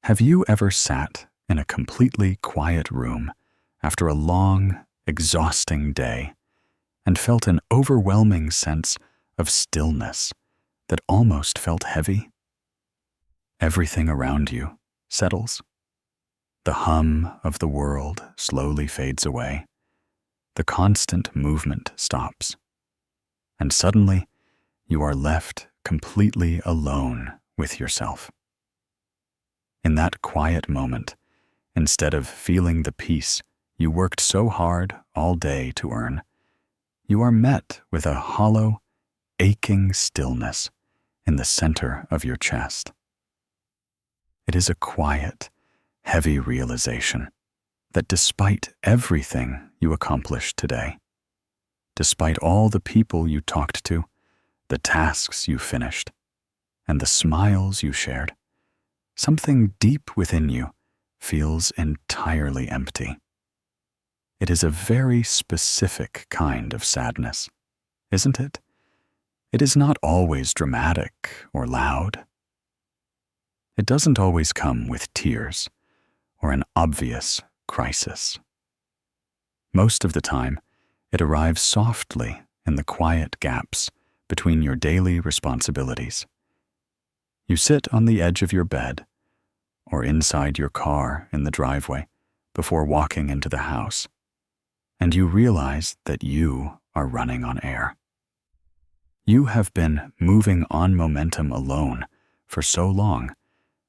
Have you ever sat in a completely quiet room after a long, exhausting day and felt an overwhelming sense of stillness that almost felt heavy? Everything around you settles. The hum of the world slowly fades away. The constant movement stops. And suddenly, you are left completely alone with yourself. In that quiet moment, instead of feeling the peace you worked so hard all day to earn, you are met with a hollow, aching stillness in the center of your chest. It is a quiet, heavy realization that despite everything you accomplished today, despite all the people you talked to, the tasks you finished, and the smiles you shared, something deep within you feels entirely empty. It is a very specific kind of sadness, isn't it? It is not always dramatic or loud. It doesn't always come with tears or an obvious crisis. Most of the time, it arrives softly in the quiet gaps between your daily responsibilities. You sit on the edge of your bed or inside your car in the driveway before walking into the house, and you realize that you are running on air. You have been moving on momentum alone for so long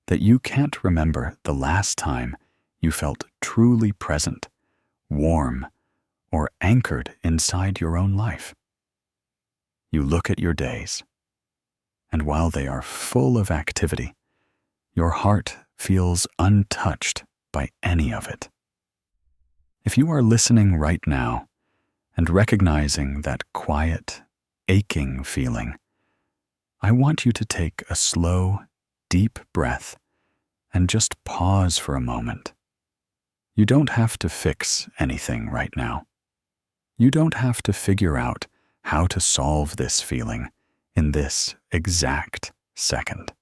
that you can't remember the last time you felt truly present, warm, or anchored inside your own life. You look at your days, and while they are full of activity, your heart feels untouched by any of it. If you are listening right now and recognizing that quiet, aching feeling, I want you to take a slow, deep breath and just pause for a moment. You don't have to fix anything right now. You don't have to figure out how to solve this feeling in this exact second.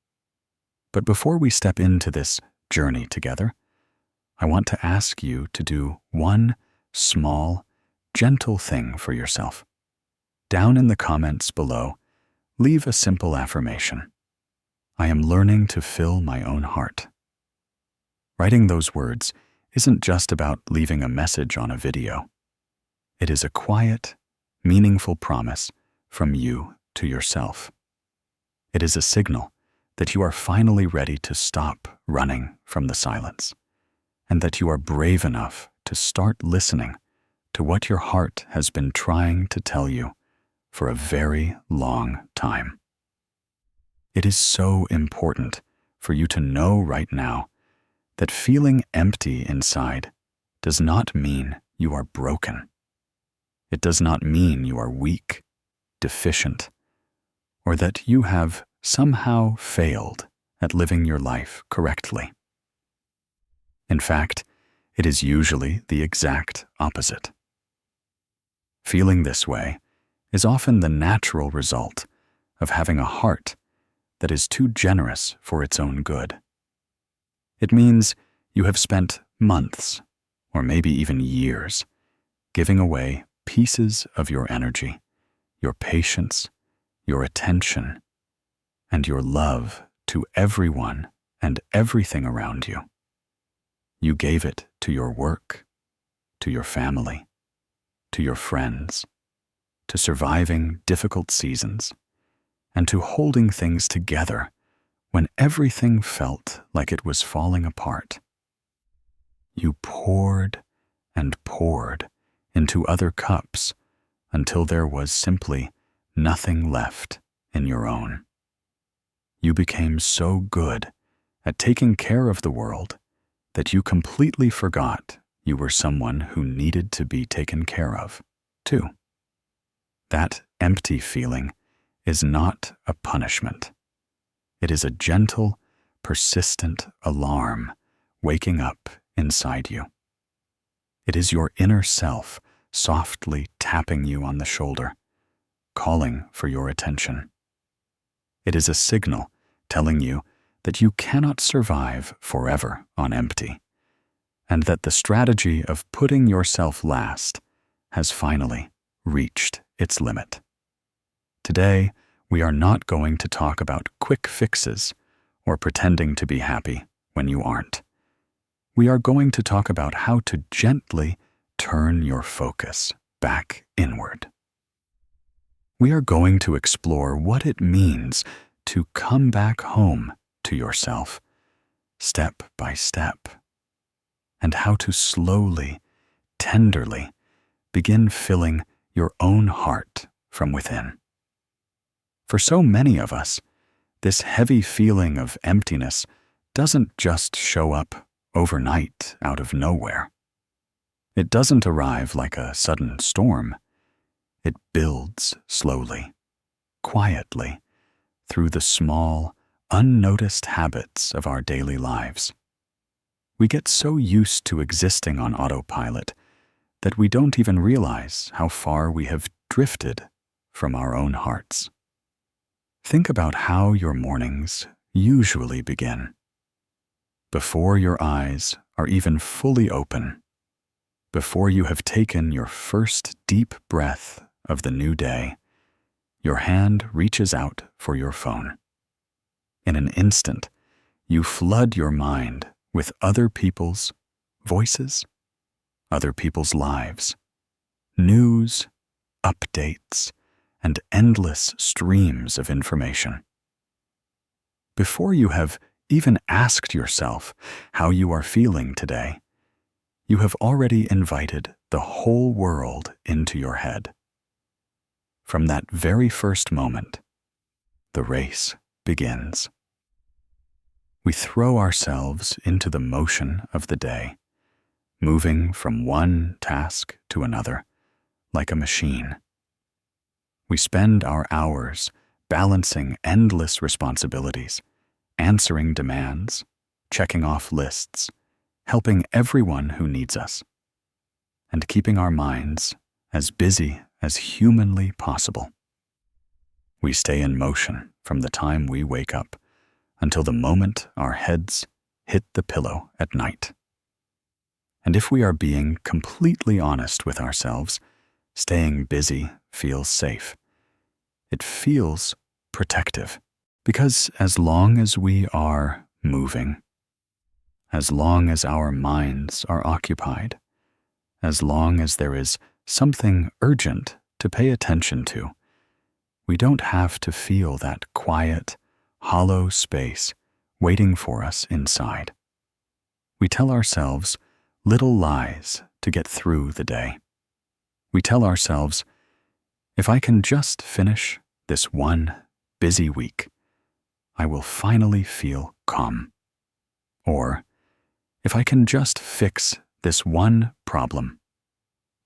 But before we step into this journey together, I want to ask you to do one small, gentle thing for yourself. Down in the comments below, leave a simple affirmation. I am learning to fill my own heart. Writing those words isn't just about leaving a message on a video. It is a quiet, meaningful promise from you to yourself. It is a signal that you are finally ready to stop running from the silence, and that you are brave enough to start listening to what your heart has been trying to tell you for a very long time. It is so important for you to know right now that feeling empty inside does not mean you are broken. It does not mean you are weak, deficient, or that you have somehow failed at living your life correctly. In fact, it is usually the exact opposite. Feeling this way is often the natural result of having a heart that is too generous for its own good. It means you have spent months, or maybe even years, giving away pieces of your energy, your patience, your attention, and your love to everyone and everything around you. You gave it to your work, to your family, to your friends, to surviving difficult seasons, and to holding things together when everything felt like it was falling apart. You poured and poured into other cups until there was simply nothing left in your own. You became so good at taking care of the world that you completely forgot you were someone who needed to be taken care of, too. That empty feeling is not a punishment. It is a gentle, persistent alarm waking up inside you. It is your inner self softly tapping you on the shoulder, calling for your attention. It is a signal telling you that you cannot survive forever on empty, and that the strategy of putting yourself last has finally reached its limit. Today, we are not going to talk about quick fixes or pretending to be happy when you aren't. We are going to talk about how to gently turn your focus back inward. We are going to explore what it means to come back home to yourself, step by step, and how to slowly, tenderly begin filling your own heart from within. For so many of us, this heavy feeling of emptiness doesn't just show up overnight out of nowhere. It doesn't arrive like a sudden storm. It builds slowly, quietly, through the small, unnoticed habits of our daily lives. We get so used to existing on autopilot that we don't even realize how far we have drifted from our own hearts. Think about how your mornings usually begin. Before your eyes are even fully open, before you have taken your first deep breath of the new day, your hand reaches out for your phone. In an instant, you flood your mind with other people's voices, other people's lives, news, updates, and endless streams of information. Before you have even asked yourself how you are feeling today, you have already invited the whole world into your head. From that very first moment, the race begins. We throw ourselves into the motion of the day, moving from one task to another like a machine. We spend our hours balancing endless responsibilities, answering demands, checking off lists, helping everyone who needs us, and keeping our minds as busy as humanly possible. We stay in motion from the time we wake up until the moment our heads hit the pillow at night. And if we are being completely honest with ourselves, staying busy feels safe. It feels protective, because as long as we are moving, as long as our minds are occupied, as long as there is something urgent to pay attention to, we don't have to feel that quiet, hollow space waiting for us inside. We tell ourselves little lies to get through the day. We tell ourselves, if I can just finish this one busy week, I will finally feel calm. Or, if I can just fix this one problem,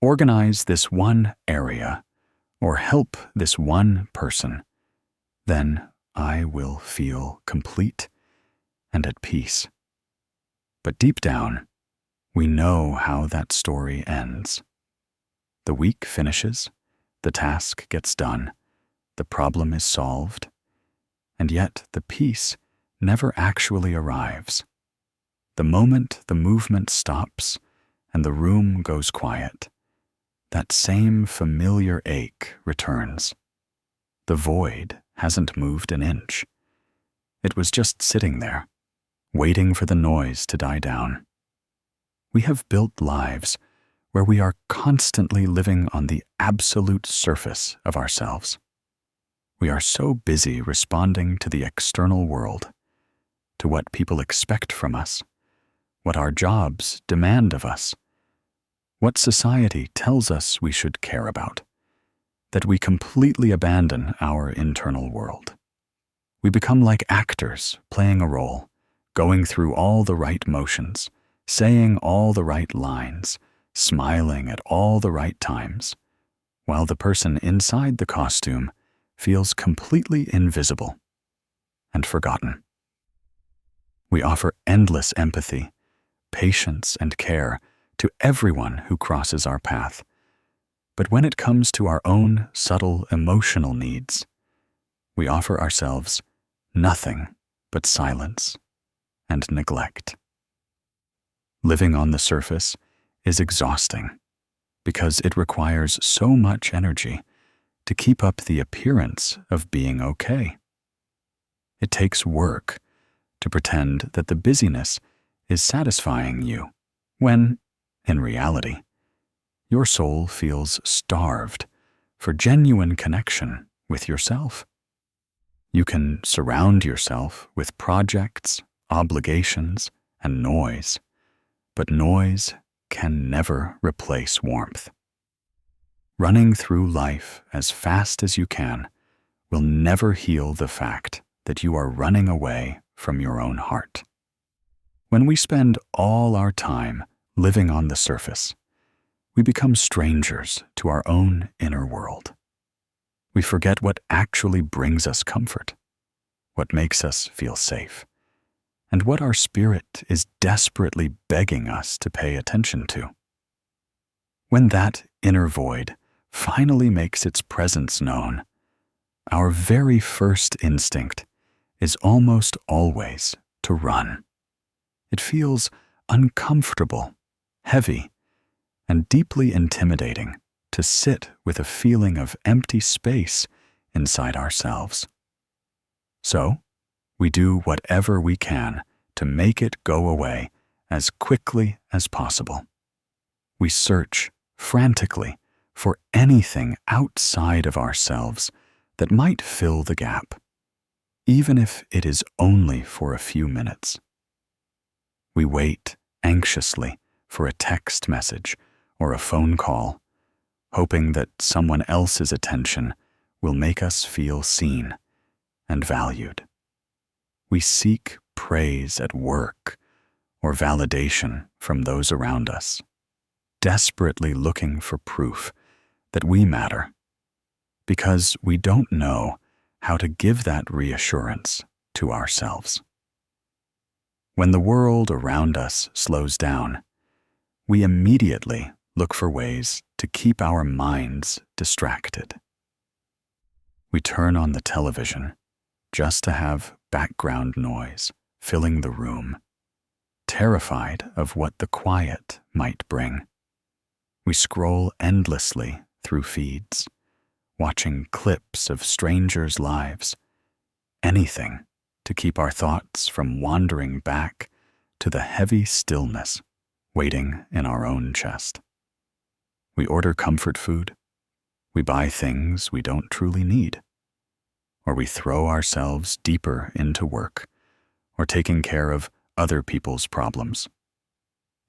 organize this one area, or help this one person, then I will feel complete and at peace. But deep down, we know how that story ends. The week finishes, the task gets done, the problem is solved, and yet the peace never actually arrives. The moment the movement stops and the room goes quiet, that same familiar ache returns. The void hasn't moved an inch. It was just sitting there, waiting for the noise to die down. We have built lives where we are constantly living on the absolute surface of ourselves. We are so busy responding to the external world, to what people expect from us, what our jobs demand of us, what society tells us we should care about, that we completely abandon our internal world. We become like actors playing a role, going through all the right motions, saying all the right lines, smiling at all the right times, while the person inside the costume feels completely invisible and forgotten. We offer endless empathy, patience, and care to everyone who crosses our path. But when it comes to our own subtle emotional needs, we offer ourselves nothing but silence and neglect. Living on the surface is exhausting because it requires so much energy to keep up the appearance of being okay. It takes work to pretend that the busyness is satisfying you when, in reality, your soul feels starved for genuine connection with yourself. You can surround yourself with projects, obligations, and noise, but noise can never replace warmth. Running through life as fast as you can will never heal the fact that you are running away from your own heart. When we spend all our time living on the surface, we become strangers to our own inner world. We forget what actually brings us comfort, what makes us feel safe, and what our spirit is desperately begging us to pay attention to. When that inner void finally makes its presence known, our very first instinct is almost always to run. It feels uncomfortable, heavy, and deeply intimidating to sit with a feeling of empty space inside ourselves. So, we do whatever we can to make it go away as quickly as possible. We search frantically for anything outside of ourselves that might fill the gap, even if it is only for a few minutes. We wait anxiously for a text message or a phone call, hoping that someone else's attention will make us feel seen and valued. We seek praise at work or validation from those around us, desperately looking for proof that we matter, because we don't know how to give that reassurance to ourselves. When the world around us slows down, we immediately look for ways to keep our minds distracted. We turn on the television just to have background noise filling the room, terrified of what the quiet might bring. We scroll endlessly through feeds, watching clips of strangers' lives, anything to keep our thoughts from wandering back to the heavy stillness waiting in our own chest. We order comfort food, we buy things we don't truly need, or we throw ourselves deeper into work or taking care of other people's problems.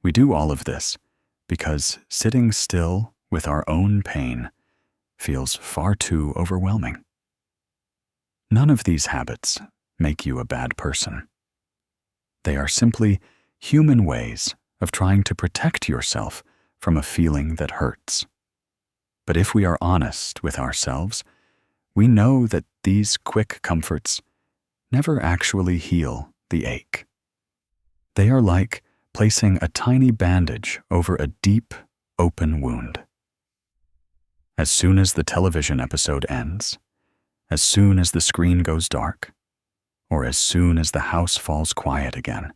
We do all of this because sitting still with our own pain feels far too overwhelming. None of these habits make you a bad person. They are simply human ways of trying to protect yourself from a feeling that hurts. But if we are honest with ourselves, we know that these quick comforts never actually heal the ache. They are like placing a tiny bandage over a deep, open wound. As soon as the television episode ends, as soon as the screen goes dark, or as soon as the house falls quiet again,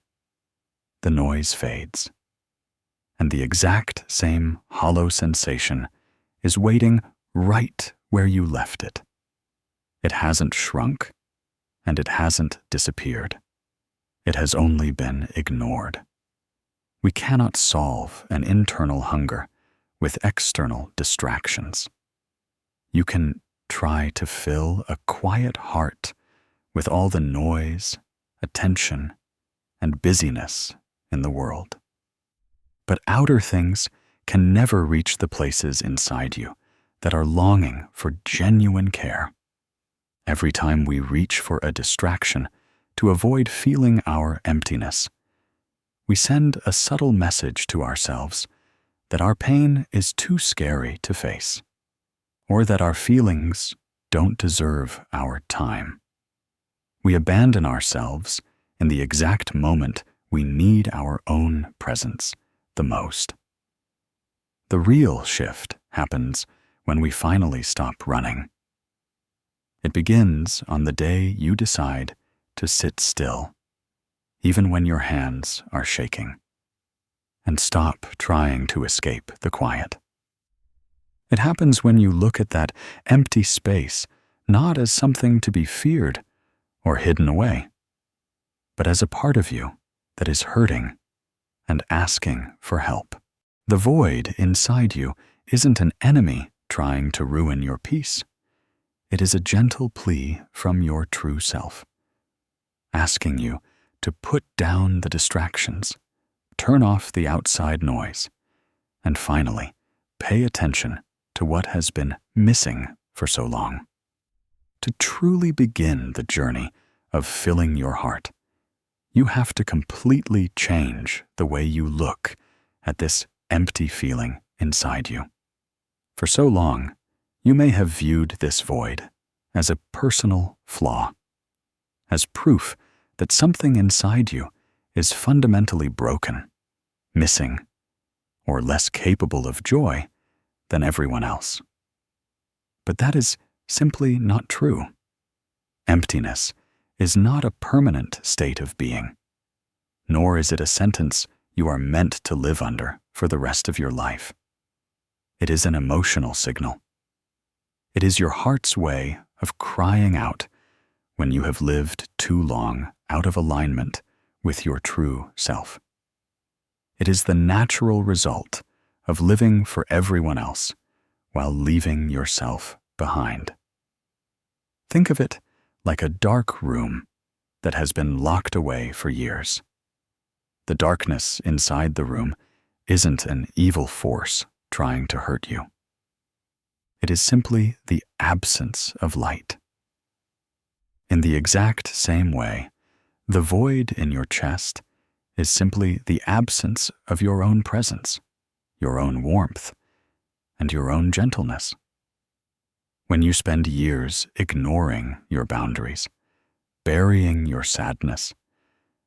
the noise fades, and the exact same hollow sensation is waiting right where you left it. It hasn't shrunk, and it hasn't disappeared. It has only been ignored. We cannot solve an internal hunger with external distractions. You can try to fill a quiet heart with all the noise, attention, and busyness in the world. But outer things can never reach the places inside you that are longing for genuine care. Every time we reach for a distraction to avoid feeling our emptiness, we send a subtle message to ourselves that our pain is too scary to face, or that our feelings don't deserve our time. We abandon ourselves in the exact moment we need our own presence the most. The real shift happens when we finally stop running. It begins on the day you decide to sit still, even when your hands are shaking, and stop trying to escape the quiet. It happens when you look at that empty space not as something to be feared or hidden away, but as a part of you that is hurting and asking for help. The void inside you isn't an enemy trying to ruin your peace. It is a gentle plea from your true self, asking you to put down the distractions, turn off the outside noise, and finally pay attention to what has been missing for so long. To truly begin the journey of filling your heart, you have to completely change the way you look at this empty feeling inside you. For so long, you may have viewed this void as a personal flaw, as proof that something inside you is fundamentally broken, missing, or less capable of joy than everyone else. But that is simply not true. Emptiness is not a permanent state of being, nor is it a sentence you are meant to live under for the rest of your life. It is an emotional signal. It is your heart's way of crying out when you have lived too long out of alignment with your true self. It is the natural result of living for everyone else while leaving yourself behind. Think of it like a dark room that has been locked away for years. The darkness inside the room isn't an evil force trying to hurt you. It is simply the absence of light. In the exact same way, the void in your chest is simply the absence of your own presence, your own warmth, and your own gentleness. When you spend years ignoring your boundaries, burying your sadness,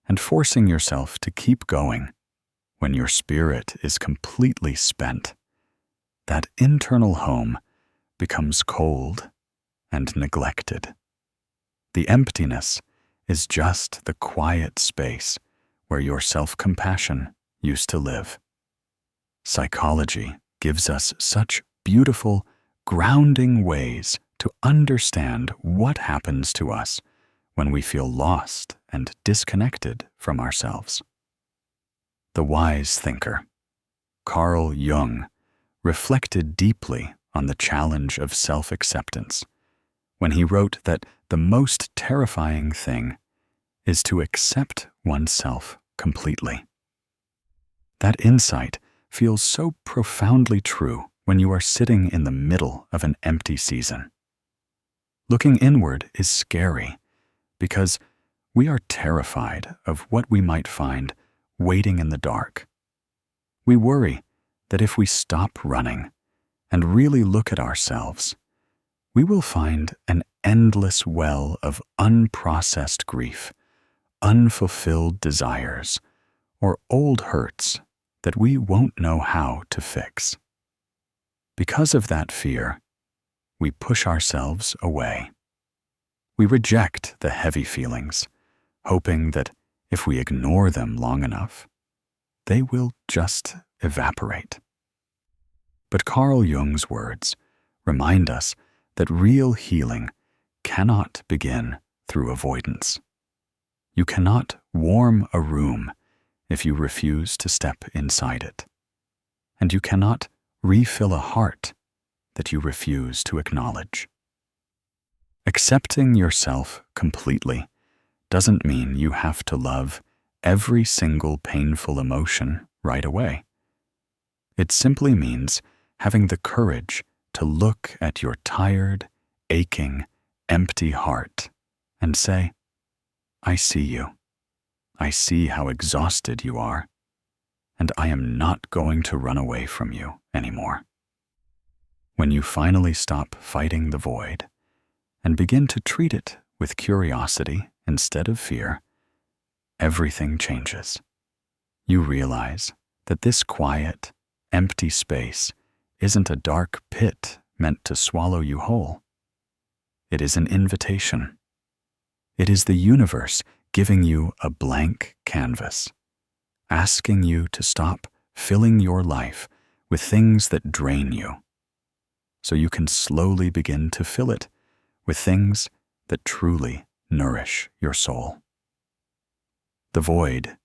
and forcing yourself to keep going when your spirit is completely spent, that internal home becomes cold and neglected. The emptiness is just the quiet space where your self-compassion used to live. Psychology gives us such beautiful, grounding ways to understand what happens to us when we feel lost and disconnected from ourselves. The wise thinker, Carl Jung, reflected deeply on the challenge of self-acceptance when he wrote that the most terrifying thing is to accept oneself completely. That insight feels so profoundly true when you are sitting in the middle of an empty season. Looking inward is scary because we are terrified of what we might find waiting in the dark. We worry that if we stop running and really look at ourselves, we will find an endless well of unprocessed grief, unfulfilled desires, or old hurts that we won't know how to fix. Because of that fear, we push ourselves away. We reject the heavy feelings, hoping that if we ignore them long enough, they will just evaporate. But Carl Jung's words remind us that real healing cannot begin through avoidance. You cannot warm a room if you refuse to step inside it, and you cannot refill a heart that you refuse to acknowledge. Accepting yourself completely doesn't mean you have to love every single painful emotion right away. It simply means having the courage to look at your tired, aching, empty heart and say, I see you. I see how exhausted you are, and I am not going to run away from you anymore. When you finally stop fighting the void and begin to treat it with curiosity instead of fear, everything changes. You realize that this quiet, empty space isn't a dark pit meant to swallow you whole. It is an invitation. It is the universe giving you a blank canvas, asking you to stop filling your life with things that drain you, so you can slowly begin to fill it with things that truly nourish your soul. The void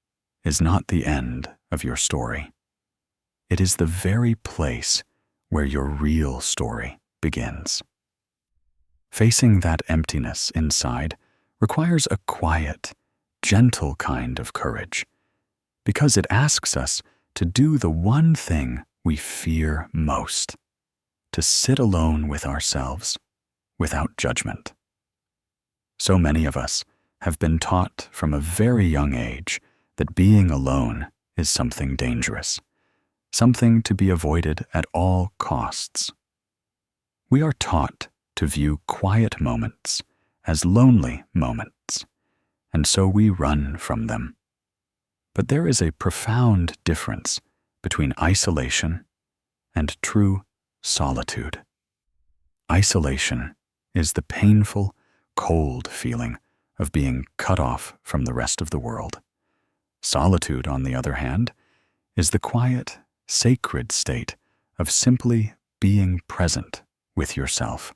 is not the end of your story. It is the very place where your real story begins. Facing that emptiness inside requires a quiet, gentle kind of courage, because it asks us to do the one thing we fear most: to sit alone with ourselves without judgment. So many of us have been taught from a very young age that being alone is something dangerous, something to be avoided at all costs. We are taught to view quiet moments as lonely moments, and so we run from them. But there is a profound difference between isolation and true solitude. Isolation is the painful, cold feeling of being cut off from the rest of the world. Solitude, on the other hand, is the quiet, sacred state of simply being present with yourself,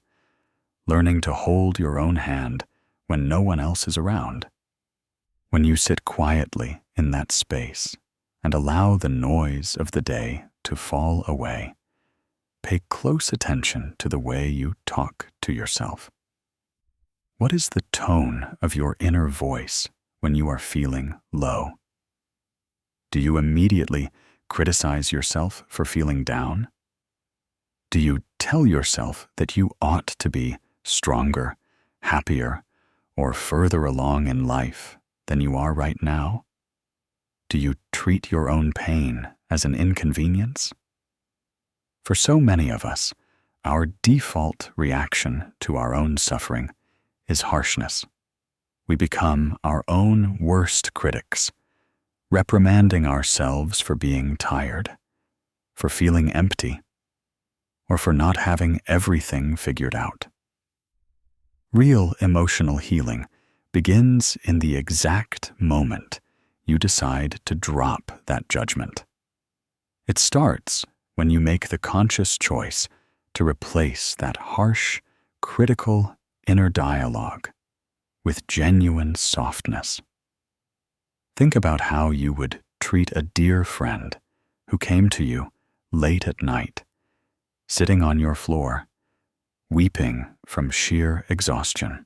learning to hold your own hand when no one else is around. When you sit quietly in that space and allow the noise of the day to fall away, pay close attention to the way you talk to yourself. What is the tone of your inner voice when you are feeling low? Do you immediately criticize yourself for feeling down? Do you tell yourself that you ought to be stronger, happier, or further along in life than you are right now? Do you treat your own pain as an inconvenience? For so many of us, our default reaction to our own suffering is harshness. We become our own worst critics, reprimanding ourselves for being tired, for feeling empty, or for not having everything figured out. Real emotional healing begins in the exact moment you decide to drop that judgment. It starts when you make the conscious choice to replace that harsh, critical inner dialogue with genuine softness. Think about how you would treat a dear friend who came to you late at night, sitting on your floor, weeping from sheer exhaustion.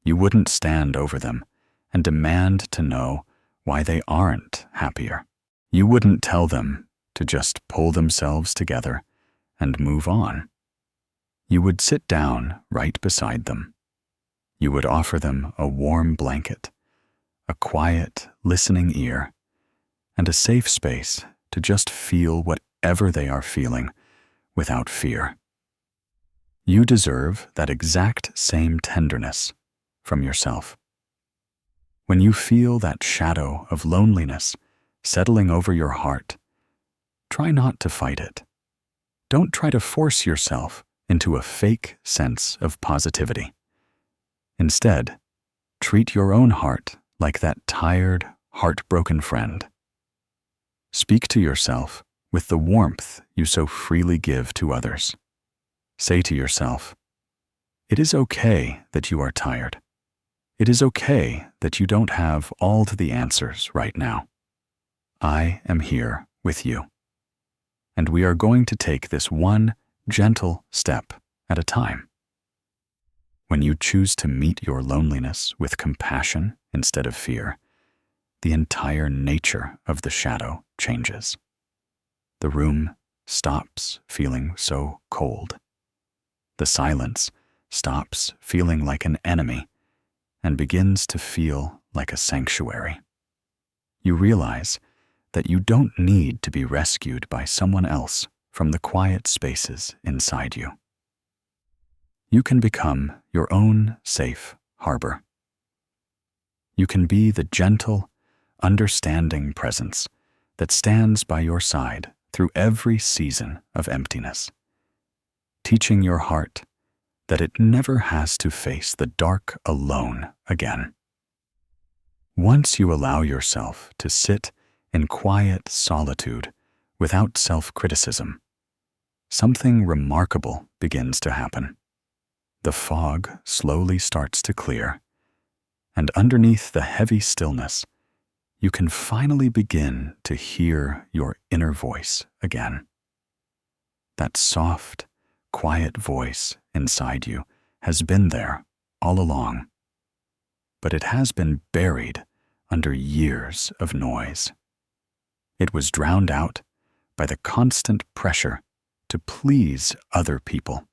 You wouldn't stand over them and demand to know why they aren't happier. You wouldn't tell them to just pull themselves together and move on. You would sit down right beside them. You would offer them a warm blanket, a quiet, listening ear, and a safe space to just feel whatever they are feeling without fear. You deserve that exact same tenderness from yourself. When you feel that shadow of loneliness settling over your heart, try not to fight it. Don't try to force yourself into a fake sense of positivity. Instead, treat your own heart like that tired, heartbroken friend. Speak to yourself with the warmth you so freely give to others. Say to yourself, "It is okay that you are tired. It is okay that you don't have all the answers right now. I am here with you. And we are going to take this one gentle step at a time." When you choose to meet your loneliness with compassion instead of fear, the entire nature of the shadow changes. The room stops feeling so cold. The silence stops feeling like an enemy and begins to feel like a sanctuary. You realize that you don't need to be rescued by someone else from the quiet spaces inside you. You can become your own safe harbor. You can be the gentle, understanding presence that stands by your side through every season of emptiness, teaching your heart that it never has to face the dark alone again. Once you allow yourself to sit in quiet solitude without self-criticism, something remarkable begins to happen. The fog slowly starts to clear, and underneath the heavy stillness, you can finally begin to hear your inner voice again. That soft, quiet voice inside you has been there all along, but it has been buried under years of noise. It was drowned out by the constant pressure to please other people,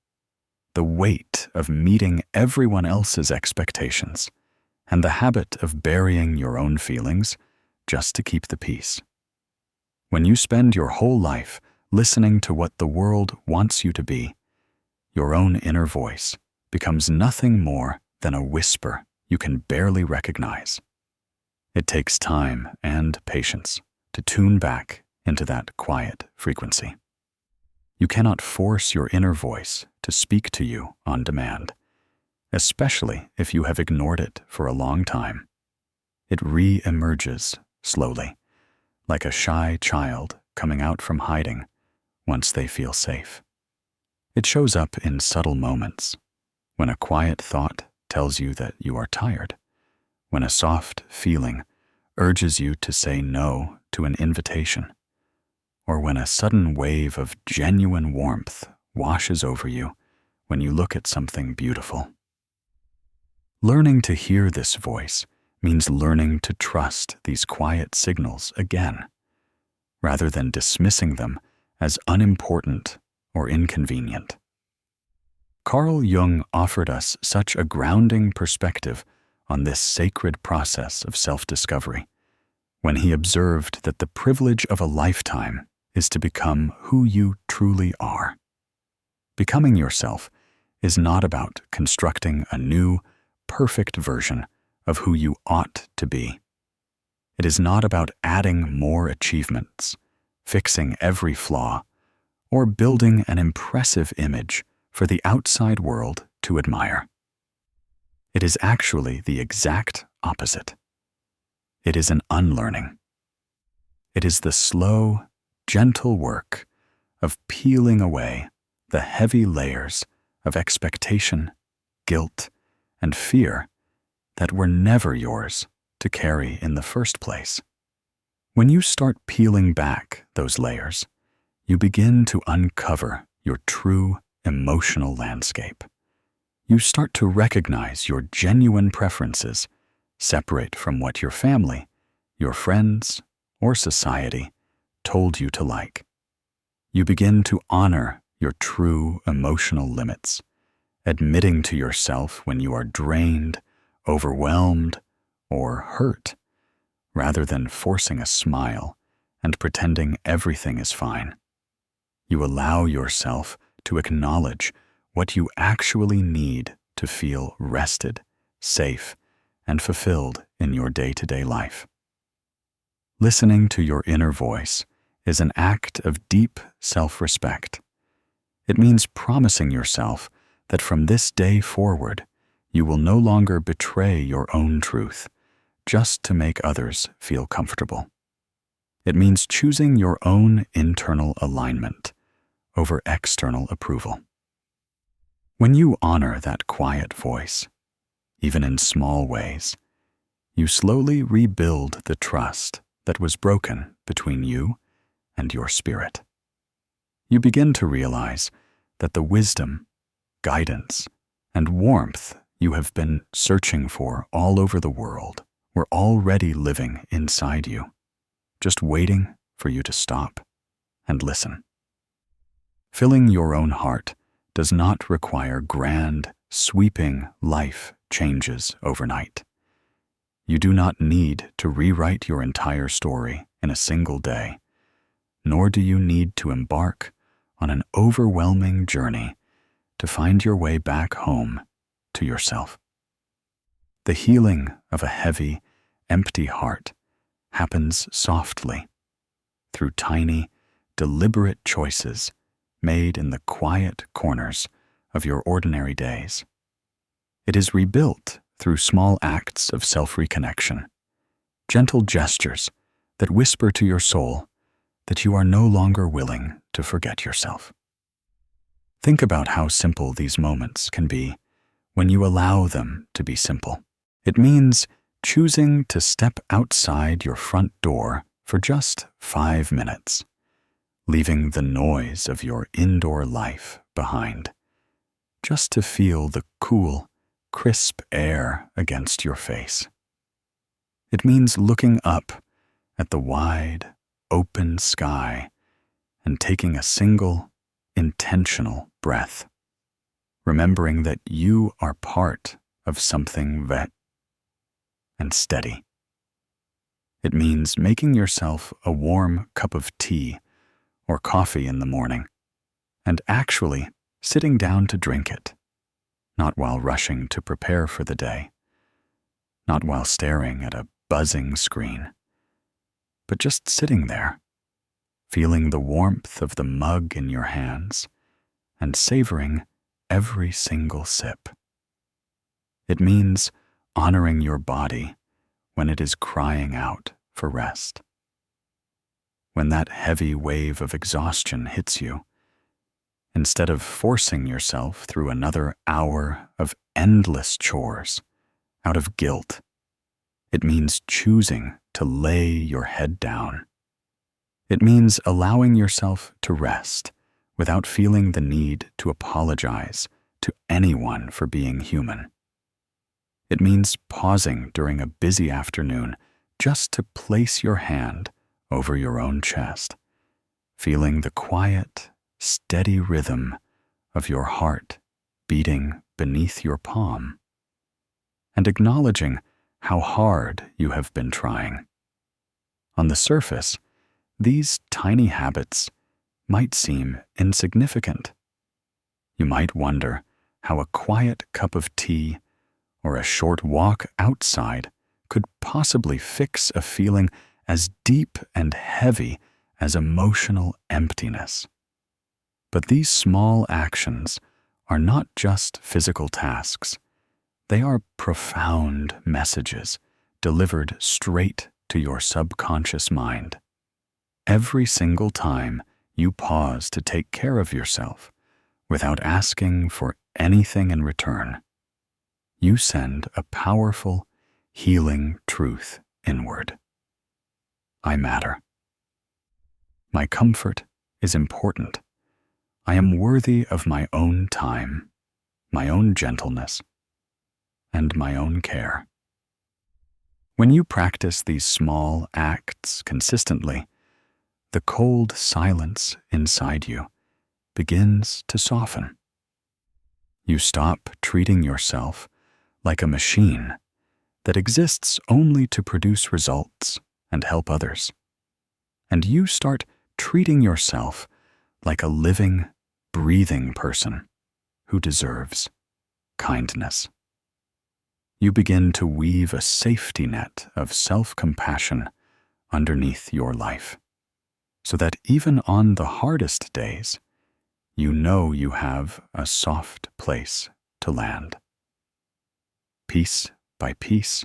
the weight of meeting everyone else's expectations, and the habit of burying your own feelings just to keep the peace. When you spend your whole life listening to what the world wants you to be, your own inner voice becomes nothing more than a whisper you can barely recognize. It takes time and patience to tune back into that quiet frequency. You cannot force your inner voice to speak to you on demand, especially if you have ignored it for a long time. It re-emerges slowly, like a shy child coming out from hiding once they feel safe. It shows up in subtle moments, when a quiet thought tells you that you are tired, when a soft feeling urges you to say no to an invitation, or when a sudden wave of genuine warmth washes over you when you look at something beautiful. Learning to hear this voice means learning to trust these quiet signals again, rather than dismissing them as unimportant or inconvenient. Carl Jung offered us such a grounding perspective on this sacred process of self-discovery when he observed that the privilege of a lifetime is to become who you truly are. Becoming yourself is not about constructing a new, perfect version of who you ought to be. It is not about adding more achievements, fixing every flaw, or building an impressive image for the outside world to admire. It is actually the exact opposite. It is an unlearning. It is the slow, gentle work of peeling away the heavy layers of expectation, guilt, and fear that were never yours to carry in the first place. When you start peeling back those layers, you begin to uncover your true emotional landscape. You start to recognize your genuine preferences, separate from what your family, your friends, or society told you to like. You begin to honor your true emotional limits, admitting to yourself when you are drained, overwhelmed, or hurt, rather than forcing a smile and pretending everything is fine. You allow yourself to acknowledge what you actually need to feel rested, safe, and fulfilled in your day-to-day life. Listening to your inner voice is an act of deep self-respect. It means promising yourself that from this day forward, you will no longer betray your own truth just to make others feel comfortable. It means choosing your own internal alignment over external approval. When you honor that quiet voice, even in small ways, you slowly rebuild the trust that was broken between you and your spirit. You begin to realize that the wisdom, guidance, and warmth you have been searching for all over the world were already living inside you, just waiting for you to stop and listen. Filling your own heart does not require grand, sweeping life changes overnight. You do not need to rewrite your entire story in a single day, nor do you need to embark on an overwhelming journey to find your way back home to yourself. The healing of a heavy, empty heart happens softly, through tiny, deliberate choices made in the quiet corners of your ordinary days. It is rebuilt through small acts of self-reconnection, gentle gestures that whisper to your soul that you are no longer willing to forget yourself. Think about how simple these moments can be when you allow them to be simple. It means choosing to step outside your front door for just 5 minutes, leaving the noise of your indoor life behind, just to feel the cool, crisp air against your face. It means looking up at the wide, open sky and taking a single, intentional breath, remembering that you are part of something vet and steady. It means making yourself a warm cup of tea or coffee in the morning and actually sitting down to drink it, not while rushing to prepare for the day, not while staring at a buzzing screen, but just sitting there, feeling the warmth of the mug in your hands and savoring every single sip. It means honoring your body when it is crying out for rest. When that heavy wave of exhaustion hits you, instead of forcing yourself through another hour of endless chores out of guilt, it means choosing to lay your head down. It means allowing yourself to rest without feeling the need to apologize to anyone for being human. It means pausing during a busy afternoon just to place your hand over your own chest, feeling the quiet, steady rhythm of your heart beating beneath your palm, and acknowledging how hard you have been trying. On the surface, these tiny habits might seem insignificant. You might wonder how a quiet cup of tea or a short walk outside could possibly fix a feeling as deep and heavy as emotional emptiness. But these small actions are not just physical tasks. They are profound messages delivered straight to your subconscious mind. Every single time you pause to take care of yourself without asking for anything in return, you send a powerful, healing truth inward. I matter. My comfort is important. I am worthy of my own time, my own gentleness, and my own care. When you practice these small acts consistently, the cold silence inside you begins to soften. You stop treating yourself like a machine that exists only to produce results and help others. And you start treating yourself like a living, breathing person who deserves kindness. You begin to weave a safety net of self-compassion underneath your life, so that even on the hardest days, you know you have a soft place to land. Piece by piece,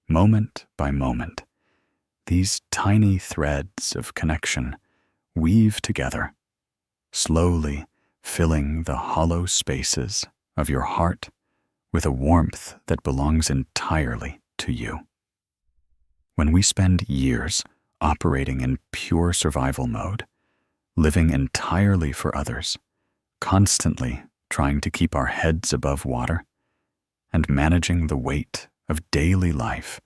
moment by moment, these tiny threads of connection weave together, slowly filling the hollow spaces of your heart with a warmth that belongs entirely to you. When we spend years operating in pure survival mode, living entirely for others, constantly trying to keep our heads above water, and managing the weight of daily life,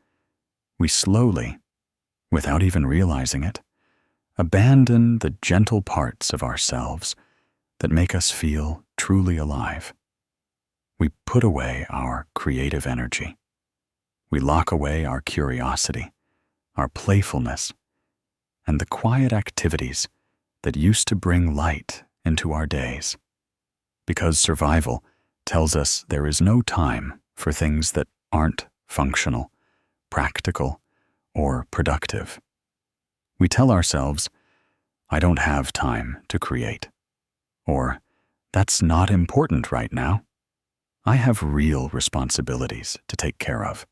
we slowly, without even realizing it, abandon the gentle parts of ourselves that make us feel truly alive. We put away our creative energy. We lock away our curiosity, our playfulness, and the quiet activities that used to bring light into our days, because survival tells us there is no time for things that aren't functional, practical, or productive. We tell ourselves, I don't have time to create, or That's not important right now. I have real responsibilities to take care of.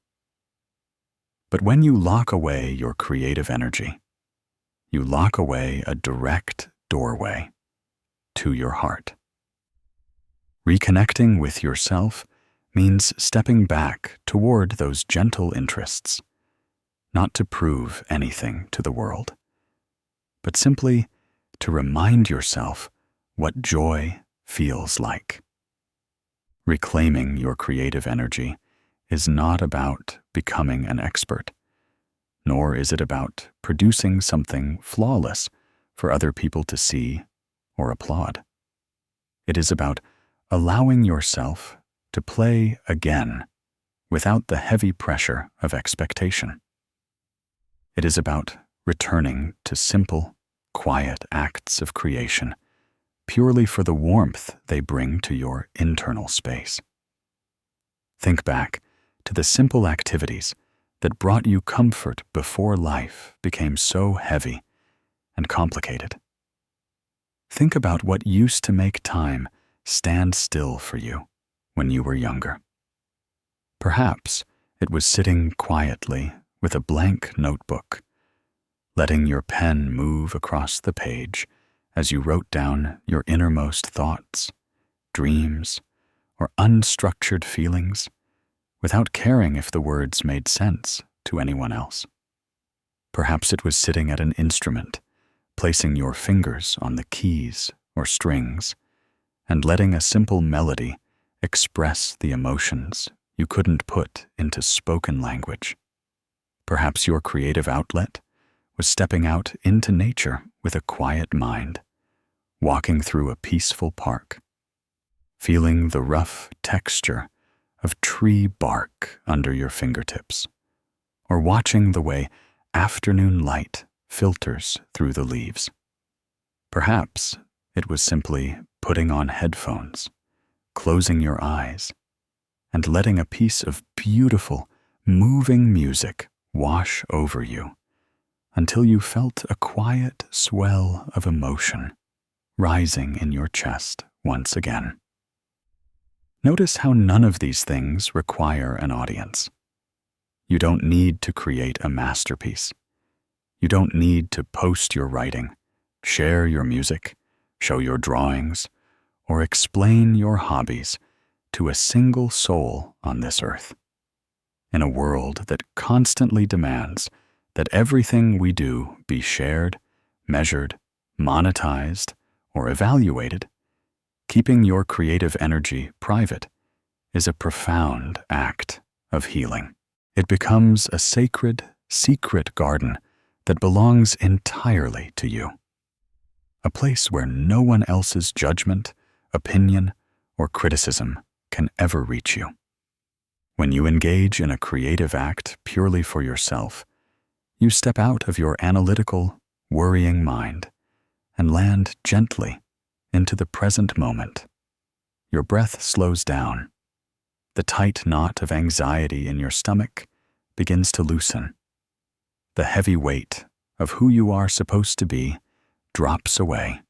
But when you lock away your creative energy, you lock away a direct doorway to your heart. Reconnecting with yourself means stepping back toward those gentle interests, not to prove anything to the world, but simply to remind yourself what joy feels like. Reclaiming your creative energy is not about becoming an expert, nor is it about producing something flawless for other people to see or applaud. It is about allowing yourself to play again without the heavy pressure of expectation. It is about returning to simple, quiet acts of creation purely for the warmth they bring to your internal space. Think back to the simple activities that brought you comfort before life became so heavy and complicated. Think about what used to make time stand still for you when you were younger. Perhaps it was sitting quietly with a blank notebook, letting your pen move across the page as you wrote down your innermost thoughts, dreams, or unstructured feelings without caring if the words made sense to anyone else. Perhaps it was sitting at an instrument, placing your fingers on the keys or strings, and letting a simple melody express the emotions you couldn't put into spoken language. Perhaps your creative outlet was stepping out into nature with a quiet mind, walking through a peaceful park, feeling the rough texture of tree bark under your fingertips, or watching the way afternoon light filters through the leaves. Perhaps it was simply putting on headphones, closing your eyes, and letting a piece of beautiful, moving music wash over you until you felt a quiet swell of emotion rising in your chest once again. Notice how none of these things require an audience. You don't need to create a masterpiece. You don't need to post your writing, share your music, show your drawings, or explain your hobbies to a single soul on this earth. In a world that constantly demands that everything we do be shared, measured, monetized, or evaluated, keeping your creative energy private is a profound act of healing. It becomes a sacred, secret garden that belongs entirely to you. A place where no one else's judgment, opinion, or criticism can ever reach you. When you engage in a creative act purely for yourself, you step out of your analytical, worrying mind and land gently into the present moment. Your breath slows down. The tight knot of anxiety in your stomach begins to loosen. The heavy weight of who you are supposed to be drops away,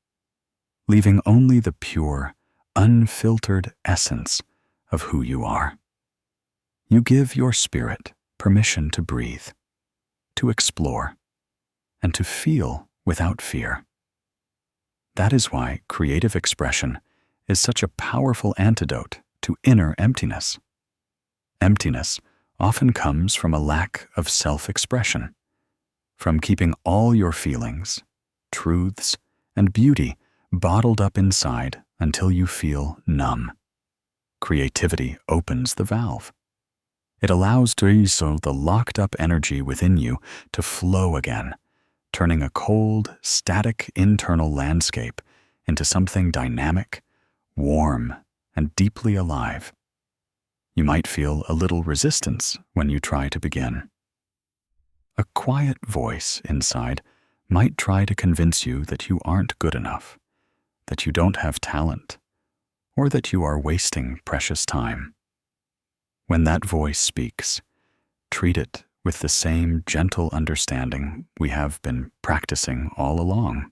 leaving only the pure, unfiltered essence of who you are. You give your spirit permission to breathe, to explore, and to feel without fear. That is why creative expression is such a powerful antidote to inner emptiness. Emptiness often comes from a lack of self-expression, from keeping all your feelings, truths, and beauty bottled up inside until you feel numb. Creativity opens the valve. It allows the locked-up energy within you to flow again, turning a cold, static internal landscape into something dynamic, warm, and deeply alive. You might feel a little resistance when you try to begin. A quiet voice inside might try to convince you that you aren't good enough, that you don't have talent, or that you are wasting precious time. When that voice speaks, treat it with the same gentle understanding we have been practicing all along.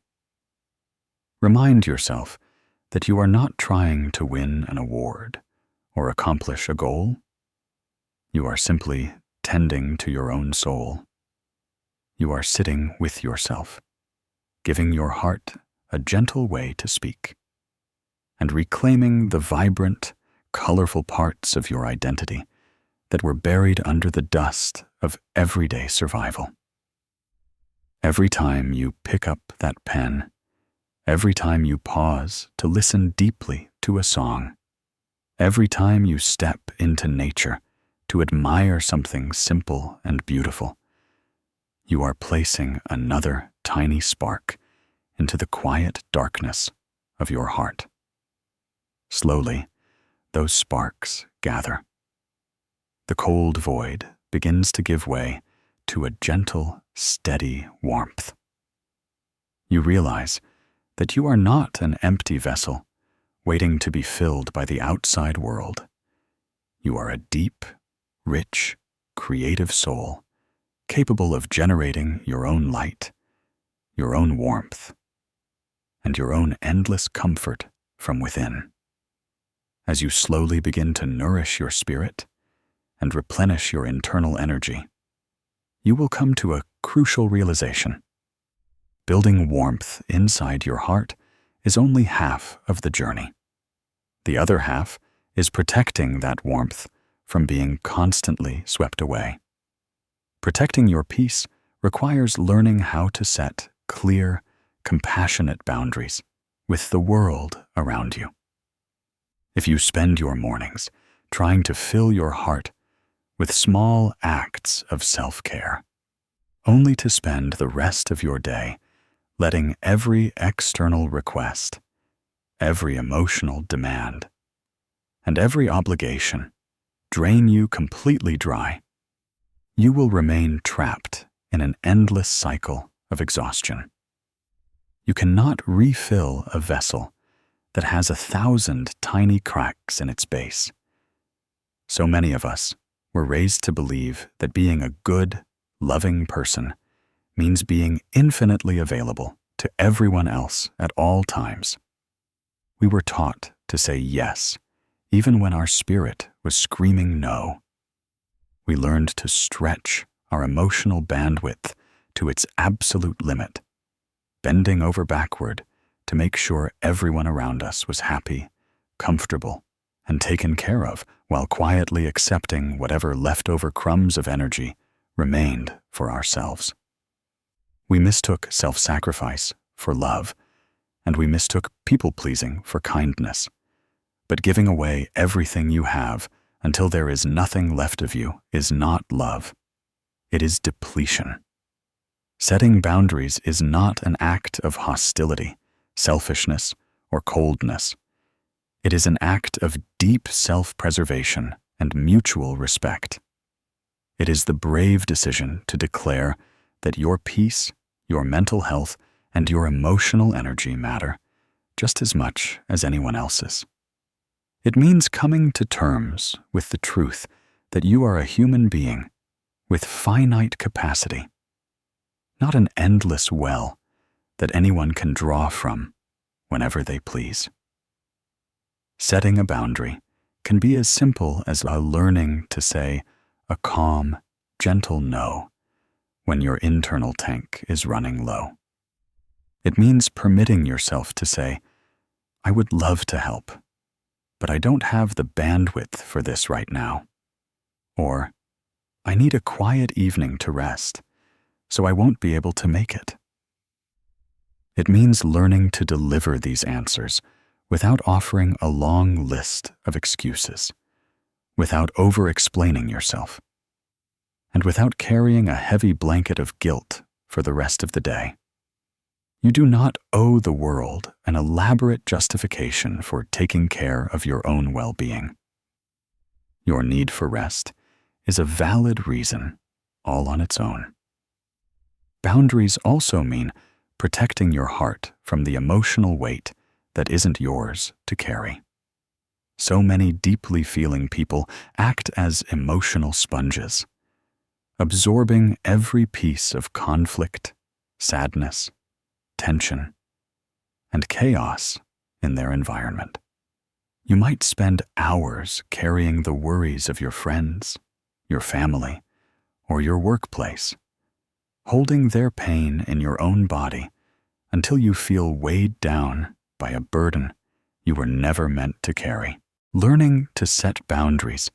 Remind yourself that you are not trying to win an award or accomplish a goal. You are simply tending to your own soul. You are sitting with yourself, giving your heart a gentle way to speak, and reclaiming the vibrant, colorful parts of your identity that were buried under the dust of everyday survival. Every time you pick up that pen, every time you pause to listen deeply to a song, every time you step into nature to admire something simple and beautiful, you are placing another tiny spark into the quiet darkness of your heart. Slowly, those sparks gather. The cold void begins to give way to a gentle, steady warmth. You realize that you are not an empty vessel waiting to be filled by the outside world. You are a deep, rich, creative soul capable of generating your own light, your own warmth, and your own endless comfort from within. As you slowly begin to nourish your spirit and replenish your internal energy, you will come to a crucial realization. Building warmth inside your heart is only half of the journey. The other half is protecting that warmth from being constantly swept away. Protecting your peace requires learning how to set clear, compassionate boundaries with the world around you. If you spend your mornings trying to fill your heart with small acts of self-care, only to spend the rest of your day letting every external request, every emotional demand, and every obligation drain you completely dry, you will remain trapped in an endless cycle of exhaustion. You cannot refill a vessel that has 1,000 tiny cracks in its base. So many of us were raised to believe that being a good, loving person means being infinitely available to everyone else at all times. We were taught to say yes, even when our spirit was screaming no. We learned to stretch our emotional bandwidth to its absolute limit, bending over backward to make sure everyone around us was happy, comfortable, and taken care of, while quietly accepting whatever leftover crumbs of energy remained for ourselves. We mistook self-sacrifice for love, and we mistook people-pleasing for kindness. But giving away everything you have until there is nothing left of you is not love. It is depletion. Setting boundaries is not an act of hostility, selfishness, or coldness. It is an act of deep self-preservation and mutual respect. It is the brave decision to declare that your peace, your mental health, and your emotional energy matter just as much as anyone else's. It means coming to terms with the truth that you are a human being with finite capacity, not an endless well that anyone can draw from whenever they please. Setting a boundary can be as simple as learning to say a calm, gentle no when your internal tank is running low. It means permitting yourself to say, I would love to help, but I don't have the bandwidth for this right now. Or, I need a quiet evening to rest, so I won't be able to make it. It means learning to deliver these answers without offering a long list of excuses, without over-explaining yourself, and without carrying a heavy blanket of guilt for the rest of the day. You do not owe the world an elaborate justification for taking care of your own well-being. Your need for rest is a valid reason all on its own. Boundaries also mean protecting your heart from the emotional weight that isn't yours to carry. So many deeply feeling people act as emotional sponges, absorbing every piece of conflict, sadness, tension, and chaos in their environment. You might spend hours carrying the worries of your friends, your family, or your workplace, holding their pain in your own body until you feel weighed down by a burden you were never meant to carry. Learning to set boundaries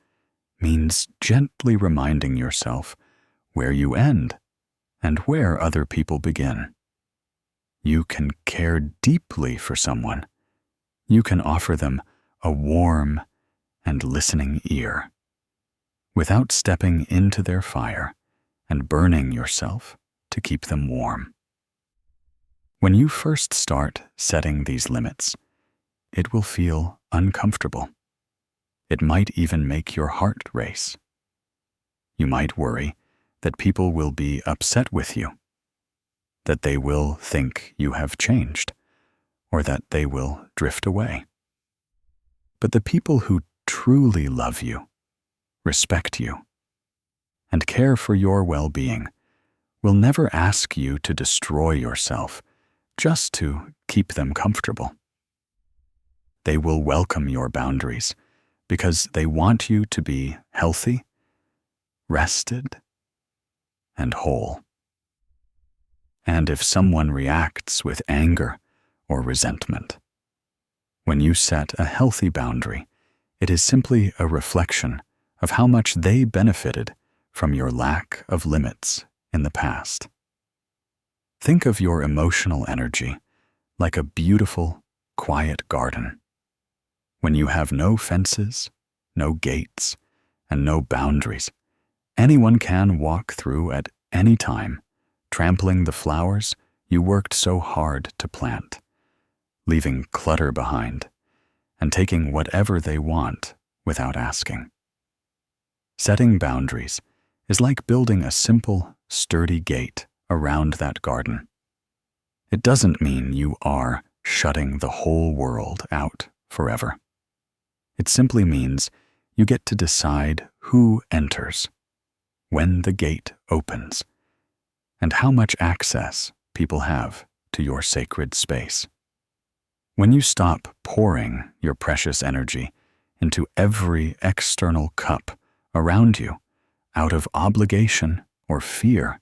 means gently reminding yourself where you end and where other people begin. You can care deeply for someone. You can offer them a warm and listening ear without stepping into their fire and burning yourself to keep them warm. When you first start setting these limits, it will feel uncomfortable. It might even make your heart race. You might worry that people will be upset with you, that they will think you have changed, or that they will drift away. But the people who truly love you, respect you, and care for your well-being will never ask you to destroy yourself just to keep them comfortable. They will welcome your boundaries because they want you to be healthy, rested, and whole. And if someone reacts with anger or resentment, when you set a healthy boundary, it is simply a reflection of how much they benefited from your lack of limits in the past. Think of your emotional energy like a beautiful, quiet garden. When you have no fences, no gates, and no boundaries, anyone can walk through at any time, trampling the flowers you worked so hard to plant, leaving clutter behind, and taking whatever they want without asking. Setting boundaries is like building a simple, sturdy gate around that garden. It doesn't mean you are shutting the whole world out forever. It simply means you get to decide who enters, when the gate opens, and how much access people have to your sacred space. When you stop pouring your precious energy into every external cup around you out of obligation or fear,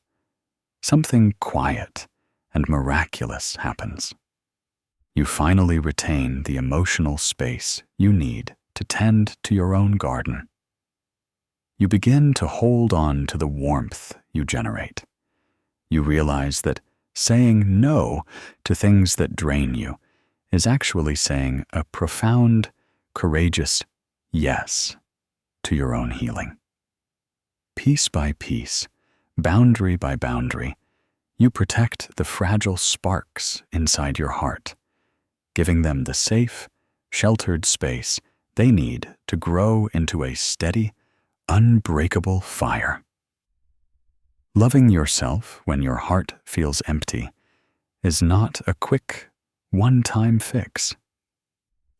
something quiet and miraculous happens. You finally retain the emotional space you need to tend to your own garden. You begin to hold on to the warmth you generate. You realize that saying no to things that drain you is actually saying a profound, courageous yes to your own healing. Piece by piece, boundary by boundary, you protect the fragile sparks inside your heart, giving them the safe, sheltered space they need to grow into a steady, unbreakable fire. Loving yourself when your heart feels empty is not a quick, one-time fix.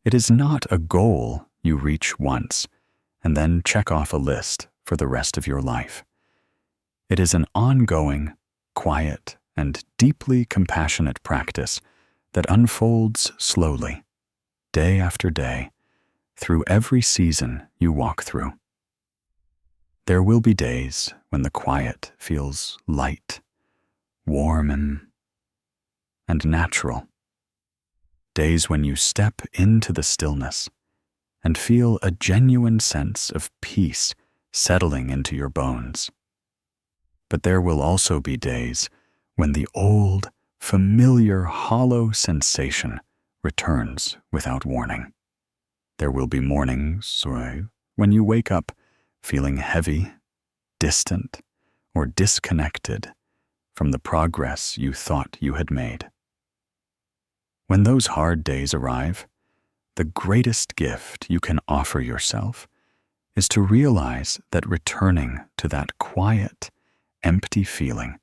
It is not a goal you reach once and then check off a list for the rest of your life. It is an ongoing, quiet, and deeply compassionate practice that unfolds slowly, day after day, through every season you walk through. There will be days when the quiet feels light, warm, and natural. Days when you step into the stillness and feel a genuine sense of peace settling into your bones. But there will also be days when the old, familiar, hollow sensation returns without warning. There will be mornings when you wake up feeling heavy, distant, or disconnected from the progress you thought you had made. When those hard days arrive, the greatest gift you can offer yourself is to realize that returning to that quiet, empty feeling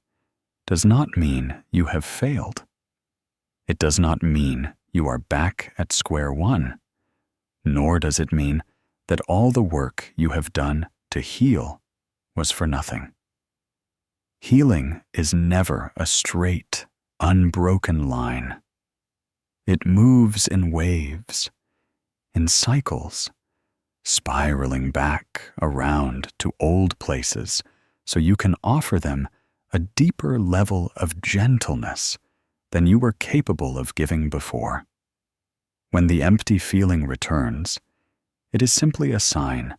does not mean you have failed. It does not mean you are back at square one, nor does it mean that all the work you have done to heal was for nothing. Healing is never a straight, unbroken line. It moves in waves, in cycles, spiraling back around to old places so you can offer them a deeper level of gentleness than you were capable of giving before. When the empty feeling returns, it is simply a sign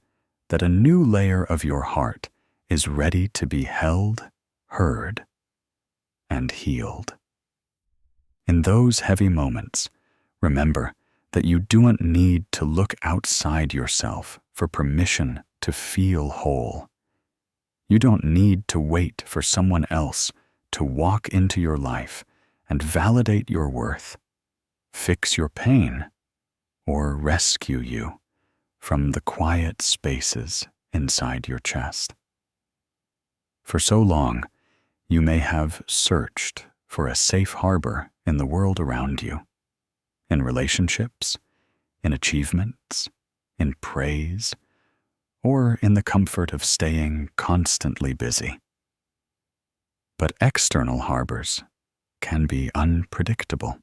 that a new layer of your heart is ready to be held, heard, and healed. In those heavy moments, remember that you don't need to look outside yourself for permission to feel whole. You don't need to wait for someone else to walk into your life and validate your worth, fix your pain, or rescue you from the quiet spaces inside your chest. For so long, you may have searched for a safe harbor in the world around you, in relationships, in achievements, in praise, or in the comfort of staying constantly busy. But external harbors can be unpredictable.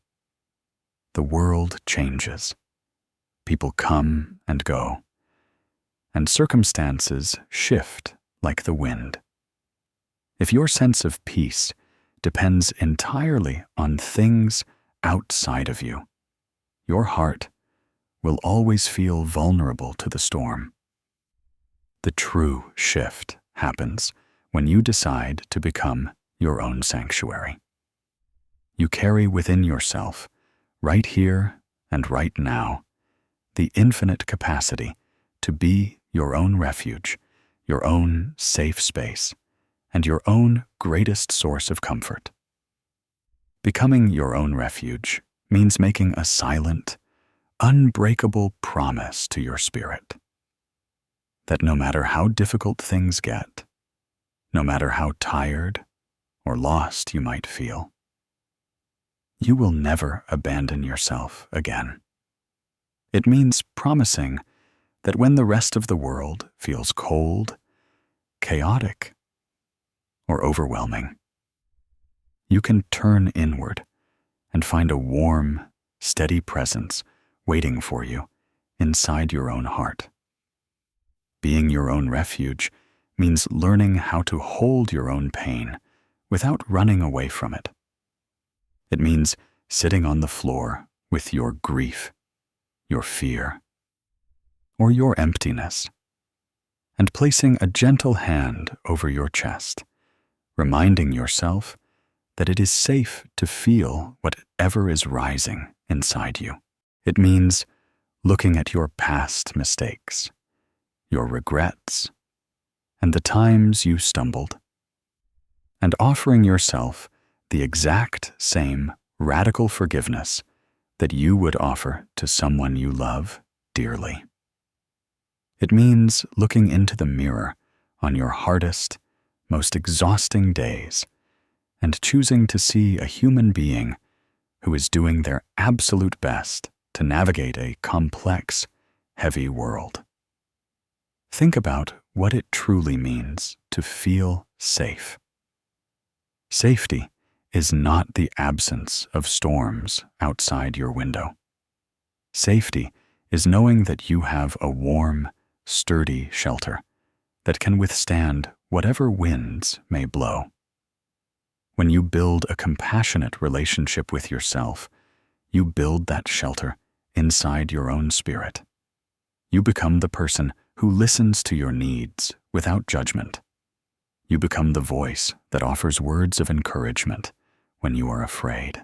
The world changes. People come and go, and circumstances shift like the wind. If your sense of peace depends entirely on things outside of you, your heart will always feel vulnerable to the storm. The true shift happens when you decide to become your own sanctuary. You carry within yourself, right here and right now, the infinite capacity to be your own refuge, your own safe space, and your own greatest source of comfort. Becoming your own refuge means making a silent, unbreakable promise to your spirit that no matter how difficult things get, no matter how tired or lost you might feel, you will never abandon yourself again. It means promising that when the rest of the world feels cold, chaotic, or overwhelming, you can turn inward and find a warm, steady presence waiting for you inside your own heart. Being your own refuge means learning how to hold your own pain without running away from it. It means sitting on the floor with your grief, your fear, or your emptiness, and placing a gentle hand over your chest, reminding yourself that it is safe to feel whatever is rising inside you. It means looking at your past mistakes, your regrets, and the times you stumbled, and offering yourself the exact same radical forgiveness that you would offer to someone you love dearly. It means looking into the mirror on your hardest, most exhausting days and choosing to see a human being who is doing their absolute best to navigate a complex, heavy world. Think about what it truly means to feel safe. Safety is not the absence of storms outside your window. Safety is knowing that you have a warm, sturdy shelter that can withstand whatever winds may blow. When you build a compassionate relationship with yourself, you build that shelter inside your own spirit. You become the person who listens to your needs without judgment. You become the voice that offers words of encouragement when you are afraid.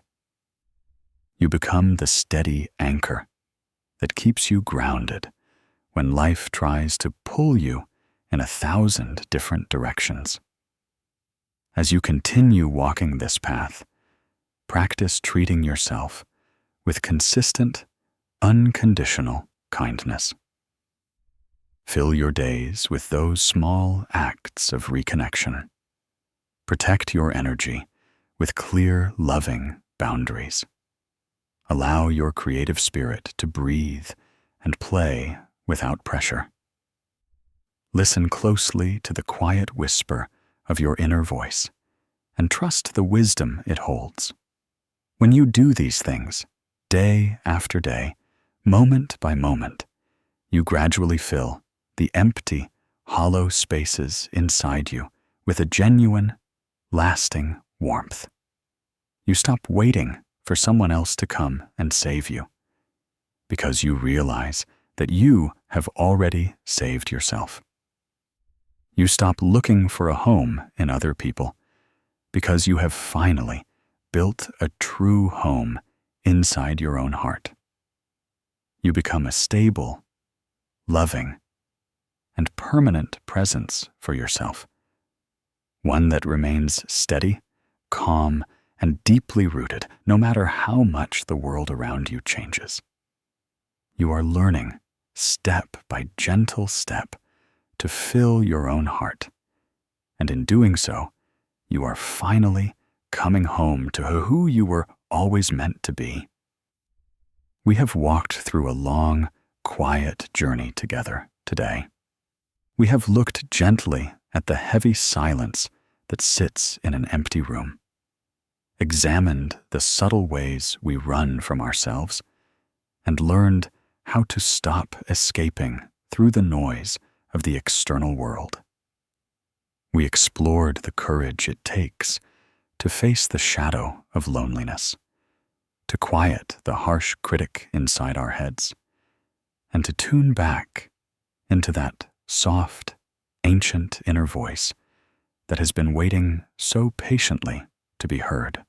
You become the steady anchor that keeps you grounded when life tries to pull you in 1,000 different directions. As you continue walking this path, practice treating yourself with consistent, unconditional kindness. Fill your days with those small acts of reconnection. Protect your energy with clear, loving boundaries. Allow your creative spirit to breathe and play without pressure. Listen closely to the quiet whisper of your inner voice and trust the wisdom it holds. When you do these things, day after day, moment by moment, you gradually fill the empty, hollow spaces inside you with a genuine, lasting warmth. You stop waiting for someone else to come and save you, because you realize that you have already saved yourself. You stop looking for a home in other people, because you have finally built a true home inside your own heart. You become a stable, loving, and permanent presence for yourself, one that remains steady, calm, and deeply rooted no matter how much the world around you changes. You are learning, step by gentle step, to fill your own heart, and in doing so, you are finally coming home to who you were always meant to be. We have walked through a long, quiet journey together today. We have looked gently at the heavy silence that sits in an empty room, examined the subtle ways we run from ourselves, and learned how to stop escaping through the noise of the external world. We explored the courage it takes to face the shadow of loneliness, to quiet the harsh critic inside our heads, and to tune back into that soft, ancient inner voice that has been waiting so patiently to be heard.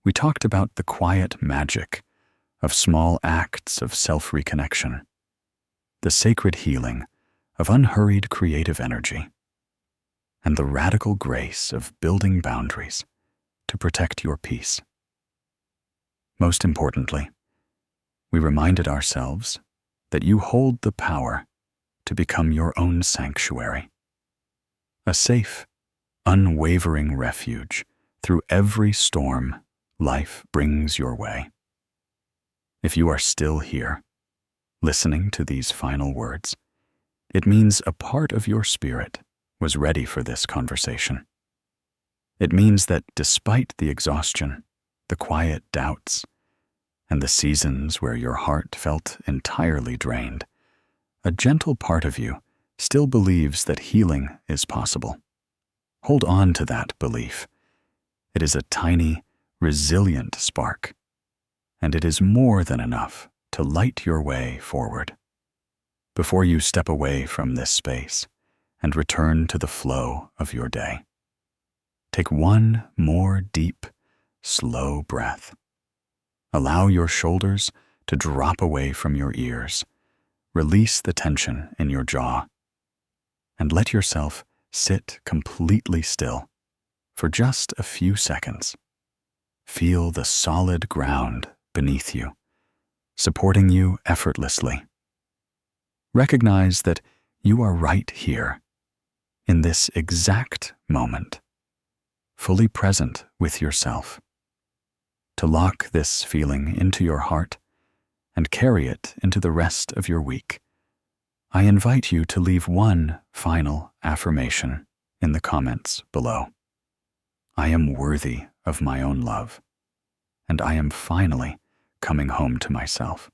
We talked about the quiet magic of small acts of self-reconnection, the sacred healing of unhurried creative energy, and the radical grace of building boundaries to protect your peace. Most importantly, we reminded ourselves that you hold the power to become your own sanctuary, a safe, unwavering refuge through every storm life brings your way. If you are still here, listening to these final words, it means a part of your spirit was ready for this conversation. It means that despite the exhaustion, the quiet doubts, and the seasons where your heart felt entirely drained, a gentle part of you still believes that healing is possible. Hold on to that belief. It is a tiny, resilient spark, and it is more than enough to light your way forward. Before you step away from this space and return to the flow of your day, take one more deep, slow breath. Allow your shoulders to drop away from your ears. Release the tension in your jaw, and let yourself sit completely still for just a few seconds. Feel the solid ground beneath you, supporting you effortlessly. Recognize that you are right here, in this exact moment, fully present with yourself. To lock this feeling into your heart and carry it into the rest of your week, I invite you to leave one final affirmation in the comments below. I am worthy of my own love, and I am finally coming home to myself.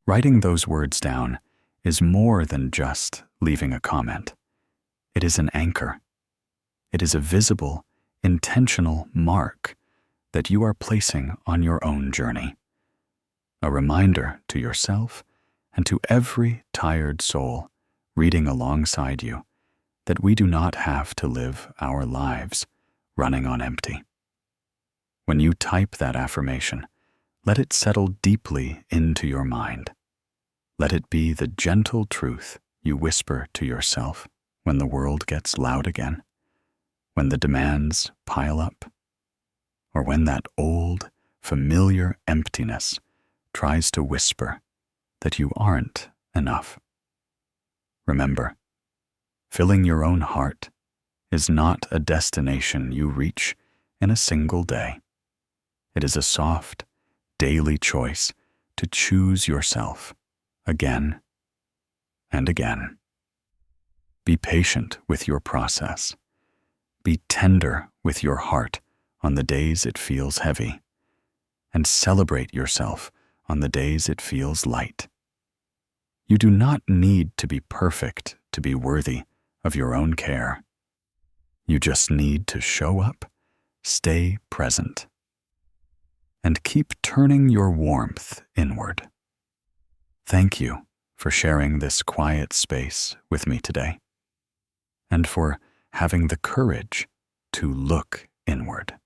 Writing those words down is more than just leaving a comment. It is an anchor. It is a visible, intentional mark that you are placing on your own journey. A reminder to yourself and to every tired soul reading alongside you that we do not have to live our lives running on empty. When you type that affirmation, let it settle deeply into your mind. Let it be the gentle truth you whisper to yourself when the world gets loud again, when the demands pile up, or when that old, familiar emptiness tries to whisper that you aren't enough. Remember, filling your own heart is not a destination you reach in a single day. It is a soft, daily choice to choose yourself again and again. Be patient with your process. Be tender with your heart on the days it feels heavy, and celebrate yourself on the days it feels light. You do not need to be perfect to be worthy of your own care. You just need to show up, stay present, and keep turning your warmth inward. Thank you for sharing this quiet space with me today, and for having the courage to look inward.